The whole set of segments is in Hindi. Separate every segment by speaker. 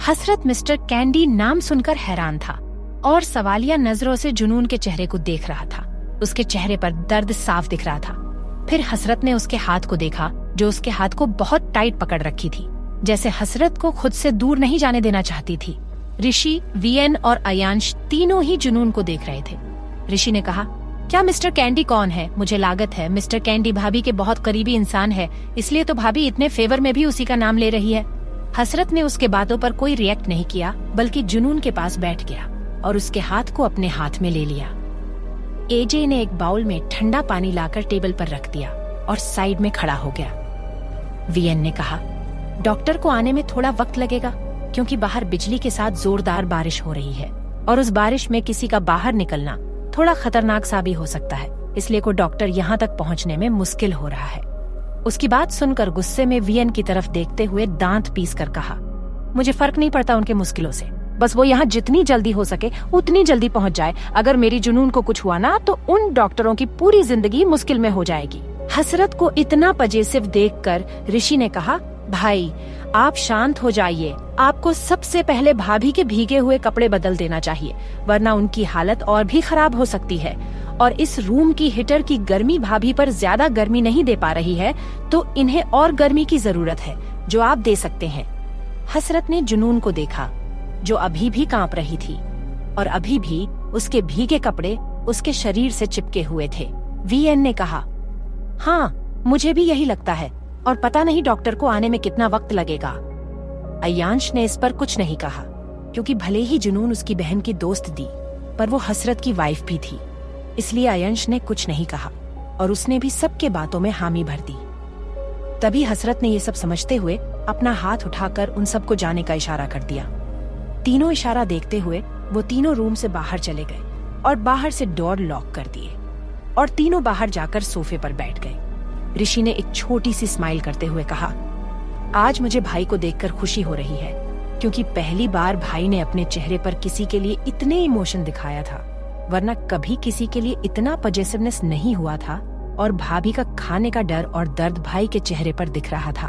Speaker 1: हसरत मिस्टर कैंडी नाम सुनकर हैरान था और सवालिया नजरों से जुनून के चेहरे को देख रहा था। उसके चेहरे पर दर्द साफ दिख रहा था। फिर हसरत ने उसके हाथ को देखा, जो उसके हाथ को बहुत टाइट पकड़ रखी थी, जैसे हसरत को खुद से दूर नहीं जाने देना चाहती थी। ऋषि, वीएन और अयांश तीनों ही जुनून को देख रहे थे। ऋषि ने कहा, क्या मिस्टर कैंडी कौन है? मुझे लागत है मिस्टर कैंडी भाभी के बहुत करीबी इंसान है, इसलिए तो भाभी इतने फेवर में भी उसी का नाम ले रही है। हसरत ने उसके बातों पर कोई रिएक्ट नहीं किया, बल्कि जुनून के पास बैठ गया और उसके हाथ को अपने हाथ में ले लिया। एजे ने एक बाउल में ठंडा पानी लाकर टेबल पर रख दिया और साइड में खड़ा हो गया। वीएन ने कहा, डॉक्टर को आने में थोड़ा वक्त लगेगा, क्योंकि बाहर बिजली के साथ जोरदार बारिश हो रही है और उस बारिश में किसी का बाहर निकलना थोड़ा खतरनाक सा भी हो सकता है, इसलिए को डॉक्टर यहाँ तक पहुँचने में मुश्किल हो रहा है। उसकी बात सुनकर गुस्से में वीएन की तरफ देखते हुए दांत पीस कर कहा, मुझे फर्क नहीं पड़ता उनके मुश्किलों से, बस वो यहाँ जितनी जल्दी हो सके उतनी जल्दी पहुँच जाए। अगर मेरी जुनून को कुछ हुआ ना तो उन डॉक्टरों की पूरी जिंदगी मुश्किल में हो जाएगी। हसरत को इतना पजेसिव देखकर ऋषि ने कहा, भाई आप शांत हो जाइए, आपको सबसे पहले भाभी के भीगे हुए कपड़े बदल देना चाहिए, वरना उनकी हालत और भी खराब हो सकती है। और इस रूम की हीटर की गर्मी भाभी पर ज्यादा गर्मी नहीं दे पा रही है, तो इन्हें और गर्मी की जरूरत है, जो आप दे सकते हैं। हसरत ने जुनून को देखा, जो अभी भी कांप रही थी और अभी भी उसके भीगे कपड़े उसके शरीर से चिपके हुए थे। वीएन ने कहा, हाँ मुझे भी यही लगता है, और पता नहीं डॉक्टर को आने में कितना वक्त लगेगा। अयांश ने इस पर कुछ नहीं कहा, क्योंकि भले ही जुनून उसकी बहन की दोस्त थी, पर वो हसरत की वाइफ भी थी, इसलिए अयांश ने कुछ नहीं कहा और उसने भी सबके बातों में हामी भर दी। तभी हसरत ने ये सब समझते हुए अपना हाथ उठाकर उन सबको जाने का इशारा कर दिया। तीनों इशारा देखते हुए वो तीनों रूम से बाहर चले गए और बाहर से डोर लॉक कर दिए और तीनों बाहर जाकर सोफे पर बैठ गए। ऋषि ने एक छोटी सी स्माइल करते हुए कहा, आज मुझे भाई को देखकर खुशी हो रही है, क्योंकि पहली बार भाई ने अपने चेहरे पर किसी के लिए इतने इमोशन दिखाया था, वरना कभी किसी के लिए इतना पजेसिवनेस नहीं हुआ था। और भाभी का खाने का डर और दर्द भाई के चेहरे पर दिख रहा था।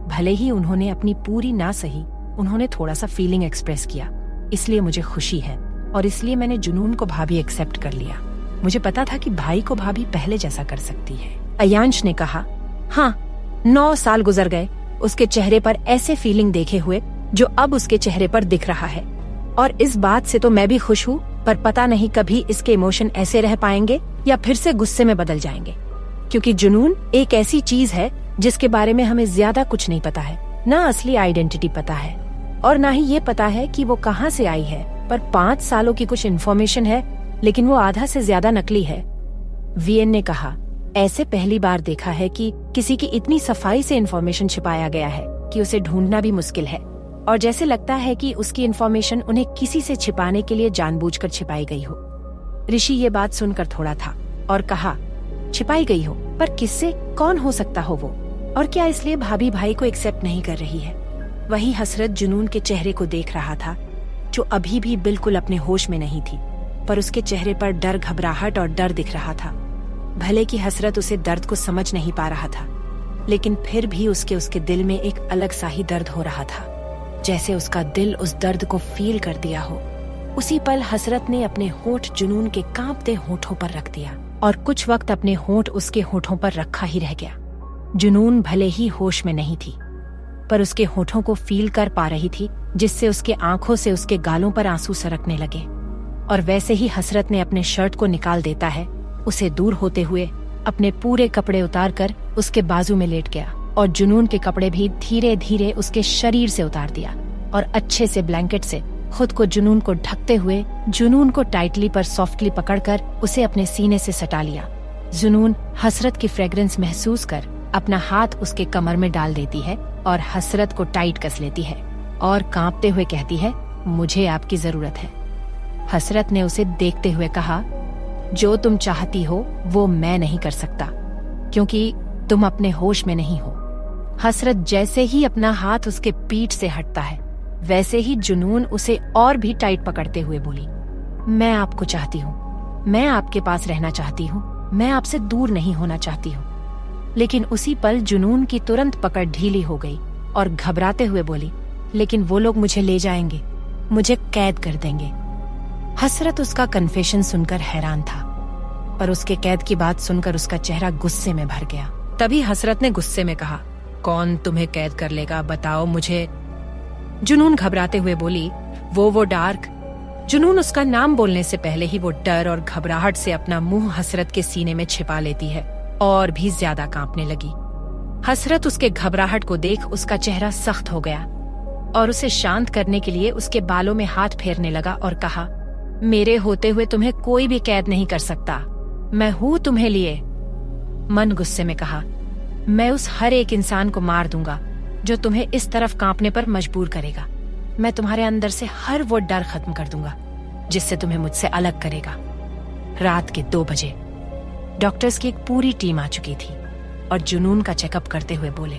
Speaker 1: भले ही उन्होंने अपनी पूरी ना सही, उन्होंने थोड़ा सा फीलिंग एक्सप्रेस किया, इसलिए मुझे खुशी है और इसलिए मैंने जुनून को भाभी एक्सेप्ट कर लिया। मुझे पता था कि भाई को भाभी पहले जैसा कर सकती है। अयांश ने कहा, हाँ 9 साल गुजर गए उसके चेहरे पर ऐसे फीलिंग देखे हुए जो अब उसके चेहरे पर दिख रहा है, और इस बात से तो मैं भी खुश हूँ, पर पता नहीं कभी इसके इमोशन ऐसे रह पाएंगे या फिर से गुस्से में बदल जाएंगे, क्योंकि जुनून एक ऐसी चीज है जिसके बारे में हमें ज्यादा कुछ नहीं पता है, ना असली आइडेंटिटी पता है और ना ही ये पता है कि वो कहाँ से आई है। पर 5 सालों की कुछ इन्फॉर्मेशन है, लेकिन वो आधा से ज्यादा नकली है। वीएन ने कहा, ऐसे पहली बार देखा है कि किसी की इतनी सफाई से इन्फॉर्मेशन छिपाया गया है कि उसे ढूंढना भी मुश्किल है, और जैसे लगता है कि उसकी इन्फॉर्मेशन उन्हें किसी से छिपाने के लिए जानबूझकर छिपाई गई हो। ऋषि ये बात सुनकर थोड़ा था और कहा, छिपाई गई हो, पर किससे? कौन हो सकता हो वो? और क्या इसलिए भाभी भाई को एक्सेप्ट नहीं कर रही है? वही हसरत जुनून के चेहरे को देख रहा था, जो अभी भी बिल्कुल अपने होश में नहीं थी, पर उसके चेहरे पर डर, घबराहट और डर दिख रहा था। भले कि हसरत उसे दर्द को समझ नहीं पा रहा था, लेकिन फिर भी उसके दिल में एक अलग सा ही दर्द हो रहा था, जैसे उसका दिल उस दर्द को फील कर दिया हो। उसी पल हसरत ने अपने होठ जुनून के कांपते होठों पर रख दिया और कुछ वक्त अपने होठ उसके होठों पर रखा ही रह गया। जुनून भले ही होश में नहीं थी, पर उसके होठों को फील कर पा रही थी, जिससे उसके आंखों से उसके गालों पर आंसू सरकने लगे। और वैसे ही हसरत ने अपने शर्ट को निकाल देता है, उसे दूर होते हुए अपने पूरे कपड़े उतार कर उसके बाजू में लेट गया और जुनून के कपड़े भी धीरे धीरे उसके शरीर से उतार दिया और अच्छे से ब्लैंकेट से खुद को जुनून को ढकते हुए जुनून को टाइटली पर सॉफ्टली पकड़कर उसे अपने सीने से सटा लिया। जुनून हसरत की फ्रेग्रेंस महसूस कर अपना हाथ उसके कमर में डाल देती है और हसरत को टाइट कस लेती है और कांपते हुए कहती है, मुझे आपकी जरूरत है। हसरत ने उसे देखते हुए कहा, जो तुम चाहती हो वो मैं नहीं कर सकता, क्योंकि तुम अपने होश में नहीं हो। हसरत जैसे ही अपना हाथ उसके पीठ से हटता है, वैसे ही जुनून उसे और भी टाइट पकड़ते हुए बोली, मैं आपको चाहती हूँ, मैं आपके पास रहना चाहती हूँ, मैं आपसे दूर नहीं होना चाहती हूँ। लेकिन उसी पल जुनून की तुरंत पकड़ ढीली हो गई और घबराते हुए बोली, लेकिन वो लोग मुझे ले जाएंगे, मुझे कैद कर देंगे। हसरत उसका कन्फेशन सुनकर हैरान था, पर उसके कैद की बात सुनकर उसका चेहरा गुस्से में भर गया। तभी हसरत ने गुस्से में कहा, कौन तुम्हें कैद कर लेगा, बताओ मुझे। जुनून घबराते हुए बोली, वो डार्क। जुनून उसका नाम बोलने से पहले ही वो डर और घबराहट से अपना मुंह हसरत के सीने में छिपा लेती है और भी ज्यादा कांपने लगी। हसरत उसके घबराहट को देख उसका चेहरा सख्त हो गया और उसे शांत करने के लिए उसके बालों में हाथ फेरने लगा और कहा, मेरे होते हुए तुम्हें कोई भी कैद नहीं कर सकता, मैं हूं तुम्हें लिए। मन गुस्से में कहा, मैं उस हर एक इंसान को मार दूंगा जो तुम्हें इस तरफ कांपने पर मजबूर करेगा। मैं तुम्हारे अंदर से हर वो डर खत्म कर दूंगा जिससे तुम्हें मुझसे अलग करेगा। रात के 2 बजे डॉक्टर्स की एक पूरी टीम आ चुकी थी और जुनून का चेकअप करते हुए बोले,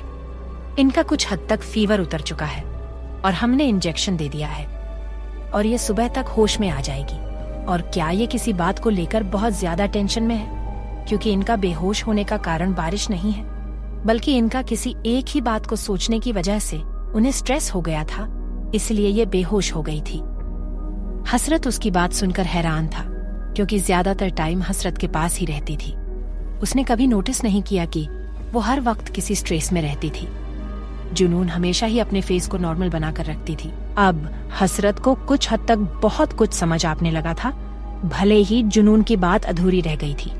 Speaker 1: इनका कुछ हद तक फीवर उतर चुका है और हमने इंजेक्शन दे दिया है और ये सुबह तक होश में आ जाएगी। और क्या ये किसी बात को लेकर बहुत ज्यादा टेंशन में है? क्योंकि इनका बेहोश होने का कारण बारिश नहीं है, बल्कि इनका किसी एक ही बात को सोचने की वजह से उन्हें स्ट्रेस हो गया था, इसलिए ये बेहोश हो गई थी। हसरत उसकी बात सुनकर हैरान था, क्योंकि ज्यादातर टाइम हसरत के पास ही रहती थी। उसने कभी नोटिस नहीं किया कि वो हर वक्त किसी स्ट्रेस में रहती थी। जुनून हमेशा ही अपने फेस को नॉर्मल बनाकर रखती थी। अब हसरत को कुछ हद तक बहुत कुछ समझ आने लगा था, भले ही जुनून की बात अधूरी रह गई थी।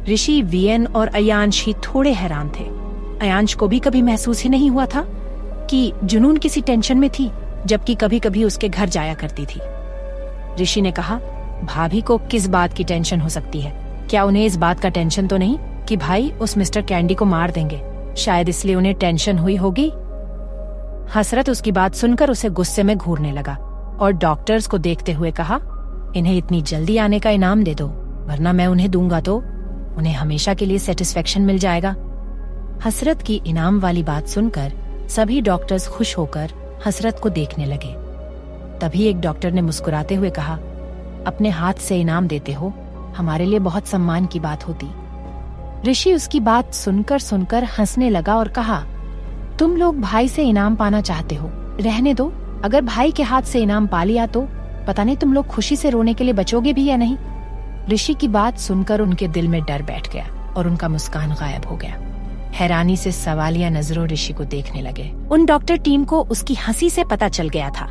Speaker 1: ऋषि, वीएन और अयांश ही थोड़े हैरान थे। अयांश को भी कभी महसूस ही नहीं हुआ था कि जुनून किसी टेंशन में थी, जबकि कभी कभी उसके घर जाया करती थी। ऋषि ने कहा, भाभी को किस बात की टेंशन हो सकती है? क्या उन्हें इस बात का टेंशन तो नहीं कि भाई उस मिस्टर कैंडी को मार देंगे? शायद इसलिए उन्हें टेंशन हुई होगी। हसरत उसकी बात सुनकर उसे गुस्से में घूरने लगा और डॉक्टर्स को देखते हुए कहा, इन्हें इतनी जल्दी आने का इनाम दे दो, वरना मैं उन्हें दूंगा तो उन्हें हमेशा के लिए सेटिस्फेक्शन मिल जाएगा। हसरत की इनाम वाली बात सुनकर सभी डॉक्टर्स खुश होकर हसरत को देखने लगे। तभी एक डॉक्टर ने मुस्कुराते हुए कहा, अपने हाथ से इनाम देते हो, हमारे लिए बहुत सम्मान की बात होती। ऋषि उसकी बात सुनकर हंसने लगा और कहा, तुम लोग भाई से इनाम पाना चाहते हो, रहने दो। अगर भाई के हाथ से इनाम पा लिया तो पता नहीं तुम लोग खुशी से रोने के लिए बचोगे भी या नहीं। ऋषि की बात सुनकर उनके दिल में डर बैठ गया और उनका मुस्कान गायब हो गया। हैरानी से सवालिया नजरों ऋषि को देखने लगे। उन डॉक्टर टीम को उसकी हंसी से पता चल गया था,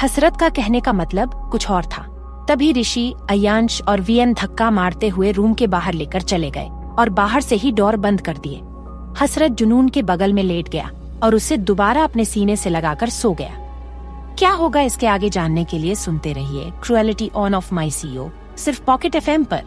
Speaker 1: हसरत का कहने का मतलब कुछ और था। तभी ऋषि, अयांश और वीएन धक्का मारते हुए रूम के बाहर लेकर चले गए और बाहर से ही डोर बंद कर दिए। हसरत जुनून के बगल में लेट गया और उसे दोबारा अपने सीने से लगाकर सो गया। क्या होगा इसके आगे जानने के लिए सुनते रहिए cruelty on of my CEO, सिर्फ पॉकेट FM पर।